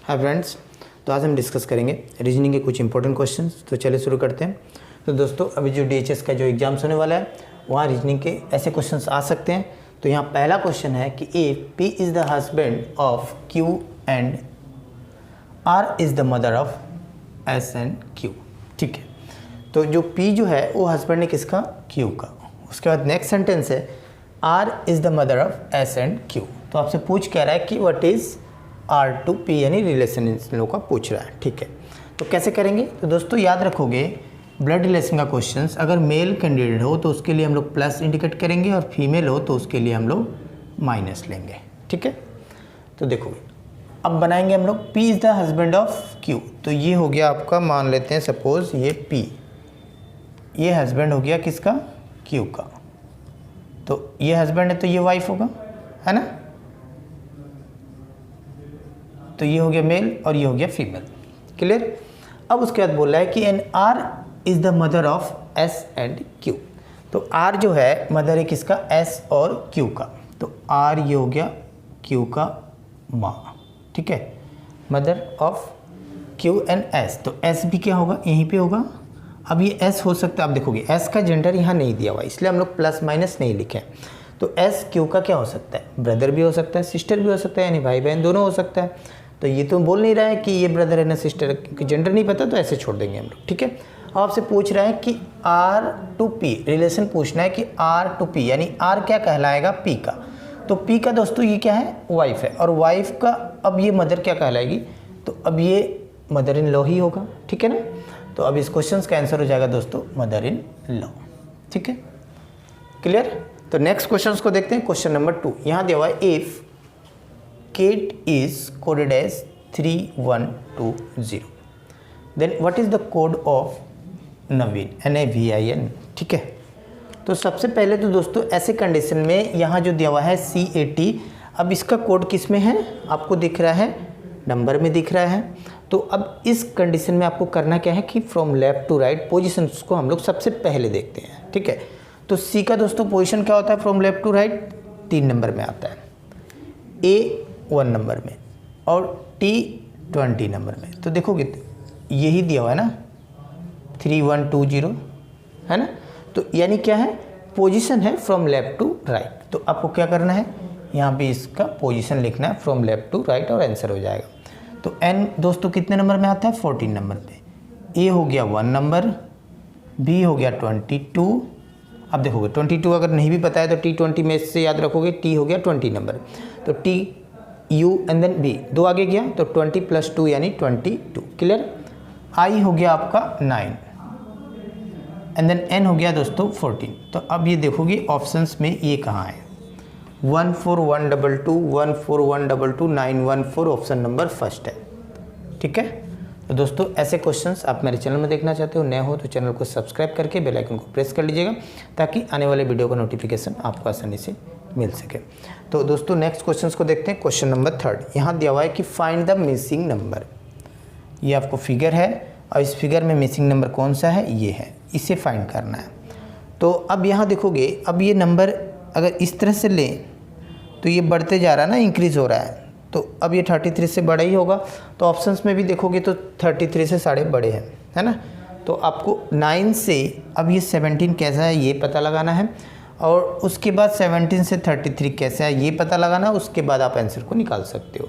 Hi friends, तो आज हम डिस्कस करेंगे रीजनिंग के कुछ इंपॉर्टेंट क्वेश्चंस। तो चलिए शुरू करते हैं। तो दोस्तों, अभी जो DHS का जो एग्जाम्स होने वाला है वहाँ रीजनिंग के ऐसे क्वेश्चंस आ सकते हैं। तो यहाँ पहला क्वेश्चन है कि if P is the husband of Q and R is the mother of S and Q। ठीक है, तो जो P जो है वो हस्बैंड है किसका? Q का। उसके बाद नेक्स्ट सेंटेंस है R is the mother of S and Q। तो आपसे पूछ कह रहा है कि what is R to P, यानी रिलेशन इन लोगों का पूछ रहा है। ठीक है, तो कैसे करेंगे? तो दोस्तों याद रखोगे, ब्लड रिलेशन का क्वेश्चंस अगर मेल कैंडिडेट हो तो उसके लिए हम लोग प्लस इंडिकेट करेंगे और फीमेल हो तो उसके लिए हम लोग माइनस लेंगे। ठीक है, तो देखोगे अब बनाएंगे हम लोग P is the husband of Q। तो ये हो गया आपका, मान लेते हैं सपोज ये P, ये हस्बैंड हो गया किसका? Q का। तो ये हस्बैंड है तो ये वाइफ होगा, है ना। तो ये हो गया मेल और ये हो गया फीमेल। क्लियर। अब उसके बाद बोल रहा है कि an R is the mother of S and Q। तो R जो है मदर है किसका? S और Q का। तो R ये हो गया Q का माँ। ठीक है, mother of Q and S। तो S भी क्या होगा? यहीं पे होगा। अब ये S हो सकता है, आप देखोगे S का जेंडर यहाँ नहीं दिया हुआ, इसलिए हम लोग प्लस माइनस नहीं लिखे। तो S Q का क्या हो सकता है? ब्रदर भी हो सकता है, सिस्टर भी हो सकता है, यानी भाई बहन दोनों हो सकता है। तो ये तो बोल नहीं रहा है कि ये ब्रदर है ना सिस्टर, क्योंकि जेंडर नहीं पता तो ऐसे छोड़ देंगे हम लोग। ठीक है, अब आपसे पूछ रहा है कि R to P रिलेशन पूछना है कि R to P, यानी R क्या कहलाएगा P का। तो P का दोस्तों ये क्या है? वाइफ है, और वाइफ का अब ये मदर क्या कहलाएगी? तो अब ये मदर इन लॉ ही होगा। ठीक है ना। तो अब इस क्वेश्चन का आंसर हो जाएगा दोस्तों मदर इन लॉ। ठीक है, क्लियर। तो नेक्स्ट क्वेश्चन को देखते हैं। क्वेश्चन नंबर 2 यहाँ दिया हुआ है, if Kate is coded as 3120, then what is the code of Naveen? NAVIN। ठीक है, तो सबसे पहले तो दोस्तों ऐसे कंडीशन में यहाँ जो दिया हुआ है CAT, अब इसका कोड किस में है? आपको दिख रहा है, नंबर में दिख रहा है। तो अब इस कंडीशन में आपको करना क्या है कि from left to right position को हम लोग सबसे पहले देखते हैं। ठीक है, तो C का दोस्तों पोजिशन क्या होता है फ्रॉम लेफ्ट टू राइट? 3 नंबर में आता है, A 1 नंबर में और T 20 नंबर में। तो देखोगे यही दिया हुआ है ना, 3120, है ना। तो यानी क्या है? पोजीशन है फ्रॉम लेफ्ट टू राइट। तो आपको क्या करना है, यहाँ पे इसका पोजीशन लिखना है फ्रॉम लेफ्ट टू राइट और आंसर हो जाएगा। तो N दोस्तों कितने नंबर में आता है? 14 नंबर पे। A हो गया 1 नंबर, B हो गया 22। अब देखोगे 22 अगर नहीं भी पता है तो T20 में से याद रखोगे, T हो गया 20 नंबर। तो T U and then B, 2 आगे गया तो 20 + 2 यानी 22। क्लियर। I हो गया आपका 9 एंड देन N हो गया दोस्तों 14। तो अब ये देखोगे ऑप्शंस में ये कहाँ है? 14122, 14122, 914 ऑप्शन नंबर फर्स्ट है। ठीक है, तो दोस्तों ऐसे क्वेश्चंस आप मेरे चैनल में देखना चाहते हो, नए हो तो चैनल को सब्सक्राइब करके बेल आइकन को प्रेस कर लीजिएगा ताकि आने वाले वीडियो का नोटिफिकेशन आपको आसानी से मिल सके। तो दोस्तों नेक्स्ट क्वेश्चंस को देखते हैं। क्वेश्चन नंबर 3 यहाँ दिया हुआ है कि फाइंड द मिसिंग नंबर। ये आपको फिगर है और इस फिगर में मिसिंग नंबर कौन सा है? ये है, इसे फाइंड करना है। तो अब यहाँ देखोगे, अब ये नंबर अगर इस तरह से लें तो ये बढ़ते जा रहा है ना, इंक्रीज हो रहा है। तो अब ये 33 से बड़ा ही होगा। तो ऑप्शंस में भी देखोगे तो 33 से सारे बड़े हैं, है ना। तो आपको 9 से अब ये 17 कैसा है ये पता लगाना है, और उसके बाद 17 से 33 कैसा है ये पता लगाना। उसके बाद आप आंसर को निकाल सकते हो।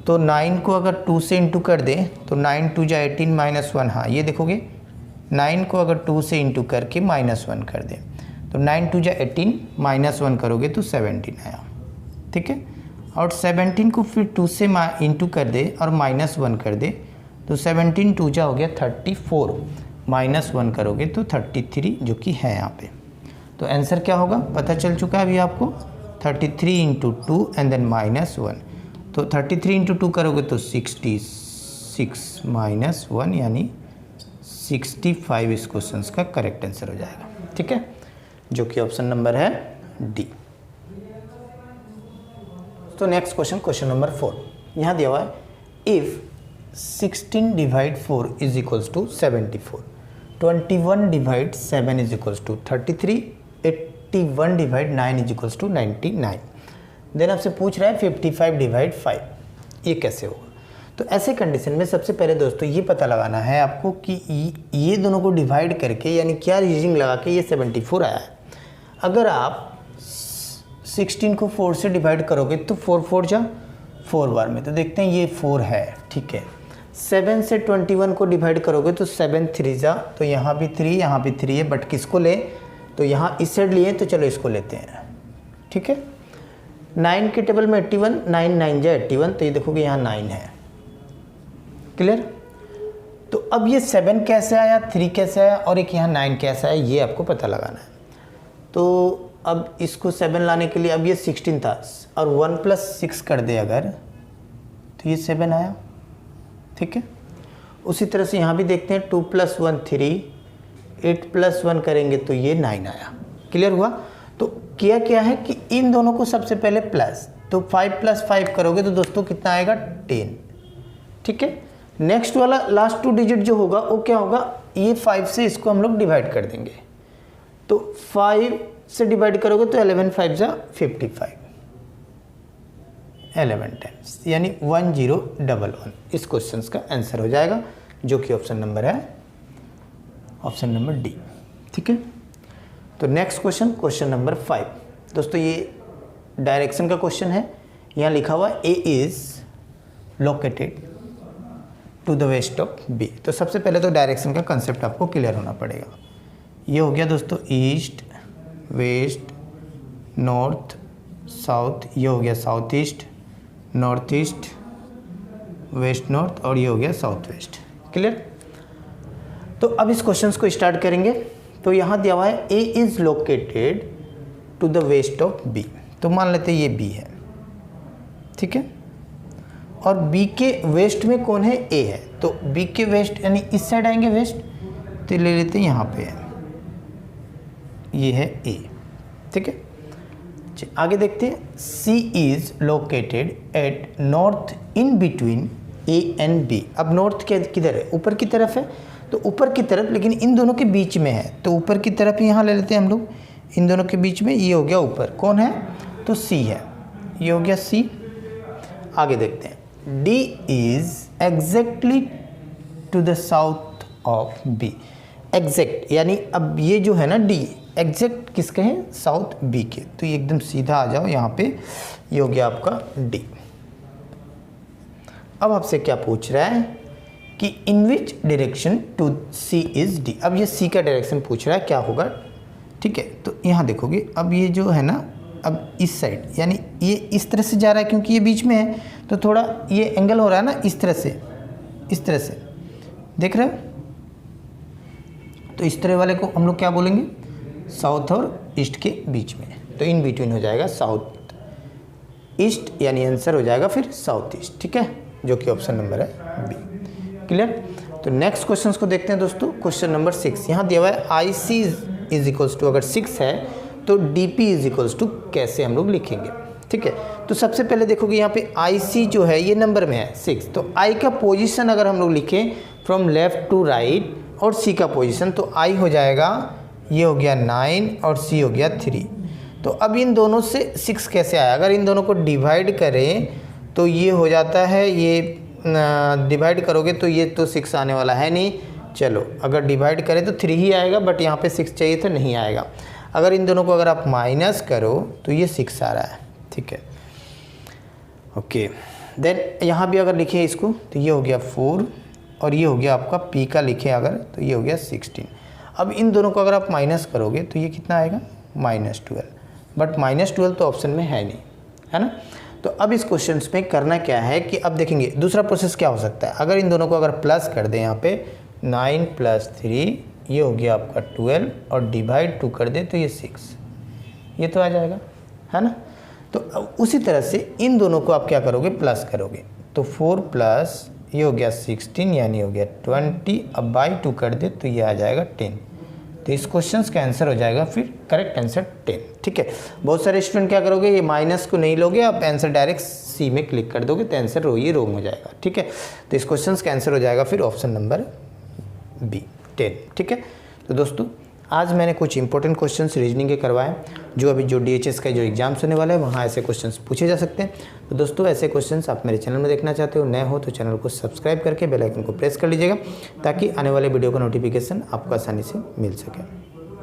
तो 9 को अगर 2 से इंटू कर दें तो 9 2 जा 18 -1। हाँ, ये देखोगे 9 को अगर 2 से इंटू करके -1 कर दें तो 9 2 जा 18 -1 करोगे तो 17 आया। ठीक है, और 17 को फिर 2 से इंटू कर दे और -1 कर दे तो 17 2 जा हो गया 34, -1 करोगे तो 33 जो कि है यहाँ पे। तो आंसर क्या होगा पता चल चुका है अभी आपको, 33 × 2 एंड देन -1। तो 33 × 2 करोगे तो 66 -1 यानी 65 इस क्वेश्चन का करेक्ट आंसर हो जाएगा। ठीक है, जो कि ऑप्शन नंबर है डी। तो नेक्स्ट क्वेश्चन, क्वेश्चन नंबर 4 यहाँ दिया हुआ है, इफ़ 16 / 4 = 74, 21 / 7 = 33, 81 / 9 = 99। देन आपसे पूछ रहा है 55 / 5, ये कैसे होगा? तो ऐसे कंडीशन में सबसे पहले दोस्तों ये पता लगाना है आपको कि ये दोनों को डिवाइड करके यानी क्या रीजनिंग लगा के ये 74 आया है। अगर आप 16 को 4 से डिवाइड करोगे तो 4 4 जा 4 बार में, तो देखते हैं ये 4 है, ठीक है। 7 से 21 को डिवाइड करोगे तो 7 3 जा, तो यहाँ भी 3 यहाँ भी 3 है, बट किसको ले, तो यहाँ इस साइड लिए, तो चलो इसको लेते हैं, ठीक है। 9 के टेबल में 81, 9 9 जा 81, तो ये देखोगे यहाँ 9 है, क्लियर। तो अब ये 7 कैसे आया, 3 कैसे आया और एक यहाँ 9 कैसे आया, ये आपको पता लगाना है। तो अब इसको 7 लाने के लिए अब ये 16 था और 1 + 6 कर दे अगर, तो ये 7 आया, ठीक है। उसी तरह से यहाँ भी देखते हैं 2 + 1 3, 8 + 1 करेंगे तो ये 9 आया, क्लियर हुआ। तो किया क्या है कि इन दोनों को सबसे पहले प्लस, तो 5 + 5 करोगे तो दोस्तों कितना आएगा 10, ठीक है। नेक्स्ट वाला लास्ट 2 डिजिट जो होगा वो क्या होगा, ये 5 से इसको हम लोग डिवाइड कर देंगे, तो 5 से डिवाइड करोगे तो 11 5 जा 55, 11 टाइम्स यानी 1011 इस क्वेश्चन का आंसर हो जाएगा, जो कि ऑप्शन नंबर है, ऑप्शन नंबर डी, ठीक है। तो नेक्स्ट क्वेश्चन नंबर 5 दोस्तों, ये डायरेक्शन का क्वेश्चन है। यहाँ लिखा हुआ A is located to the west of B. तो सबसे पहले तो डायरेक्शन का कंसेप्ट आपको क्लियर होना पड़ेगा। ये हो गया दोस्तों ईस्ट वेस्ट नॉर्थ साउथ, ये हो गया south east north east west north, और ये हो गया साउथ वेस्ट, क्लियर। तो अब इस क्वेश्चन को स्टार्ट करेंगे। तो यहाँ दिया हुआ है A is located to the west of B, तो मान लेते हैं ये बी है, ठीक है। और बी के वेस्ट में कौन है, ए है, तो बी के वेस्ट यानी इस साइड आएंगे वेस्ट, तो ले लेते हैं यहाँ पे है, ये है ए, ठीक है। आगे देखते हैं C is located at north in between A and B. अब नॉर्थ के किधर है, ऊपर की तरफ है, तो ऊपर की तरफ, लेकिन इन दोनों के बीच में है, तो ऊपर की तरफ यहाँ ले लेते हैं हम लोग, इन दोनों के बीच में ये हो गया ऊपर, कौन है, तो सी है, ये हो गया सी। आगे देखते हैं D is exactly to the south of B। Exact यानी अब ये जो है ना D एग्जैक्ट किसके हैं, साउथ B के, तो ये एकदम सीधा आ जाओ यहाँ पे, ये हो गया आपका D। अब आपसे क्या पूछ रहा है कि in which direction to C is D। अब ये C का डायरेक्शन पूछ रहा है, क्या होगा, ठीक है। तो यहाँ देखोगे अब ये जो है ना, अब इस साइड यानी ये इस तरह से जा रहा है, क्योंकि ये बीच में है, तो थोड़ा ये एंगल हो रहा है ना इस तरह से, इस तरह से देख रहे हो, तो इस तरह वाले को हम लोग क्या बोलेंगे, साउथ और ईस्ट के बीच में, तो इन बिटवीन हो जाएगा साउथ ईस्ट, यानी आंसर हो जाएगा फिर साउथ ईस्ट, ठीक है, जो कि ऑप्शन नंबर है बी, क्लियर। तो नेक्स्ट क्वेश्चन को देखते हैं दोस्तों, क्वेश्चन नंबर 6। यहाँ दिया हुआ है I C is equals to, अगर 6 है तो D P is equals to कैसे हम लोग लिखेंगे, ठीक है। तो सबसे पहले देखोगे यहाँ पे आई सी जो है ये नंबर में है 6, तो आई का पोजीशन अगर हम लोग लिखें फ्रॉम लेफ्ट टू राइट और सी का पोजीशन, तो आई हो जाएगा, ये हो गया 9 और सी हो गया 3। तो अब इन दोनों से 6 कैसे आया, अगर इन दोनों को डिवाइड करें तो ये हो जाता है, ये डिवाइड करोगे तो ये तो 6 आने वाला है नहीं, चलो अगर डिवाइड करें तो 3 ही आएगा, बट यहाँ पे 6 चाहिए तो नहीं आएगा। अगर इन दोनों को अगर आप माइनस करो तो ये 6 आ रहा है, ठीक है, ओके। देन यहाँ भी अगर लिखें इसको तो ये हो गया 4 और ये हो गया आपका पी का लिखें अगर, तो ये हो गया 16। अब इन दोनों को अगर आप माइनस करोगे तो ये कितना आएगा, -12, बट -12 तो ऑप्शन में है नहीं, है ना। तो अब इस क्वेश्चन में करना क्या है कि अब देखेंगे दूसरा प्रोसेस क्या हो सकता है, अगर इन दोनों को अगर प्लस कर दें, यहाँ पे 9 + 3 ये हो गया आपका 12 और डिवाइड 2 कर दे तो ये 6, ये तो आ जाएगा, है ना। तो उसी तरह से इन दोनों को आप क्या करोगे, प्लस करोगे, तो 4 प्लस ये हो गया 16 यानी हो गया 20, अब बाई 2 कर दे तो ये आ जाएगा 10। तो इस क्वेश्चन का आंसर हो जाएगा फिर करेक्ट आंसर 10, ठीक है। बहुत सारे स्टूडेंट क्या करोगे, ये माइनस को नहीं लोगे, आप आंसर डायरेक्ट सी में क्लिक कर दोगे तो आंसर ये रोंग हो जाएगा, ठीक है। तो इस क्वेश्चन का आंसर हो जाएगा फिर ऑप्शन नंबर बी 10, ठीक है। तो दोस्तों आज मैंने कुछ इंपॉर्टेंट क्वेश्चंस रीजनिंग के करवाए, जो अभी जो DHS का जो एग्जाम्स होने वाला है वहाँ ऐसे क्वेश्चंस पूछे जा सकते हैं। तो दोस्तों ऐसे क्वेश्चंस आप मेरे चैनल में देखना चाहते हो, नए हो तो चैनल को सब्सक्राइब करके बेल आइकन को प्रेस कर लीजिएगा, ताकि आने वाले वीडियो का नोटिफिकेशन आपको आसानी से मिल सके।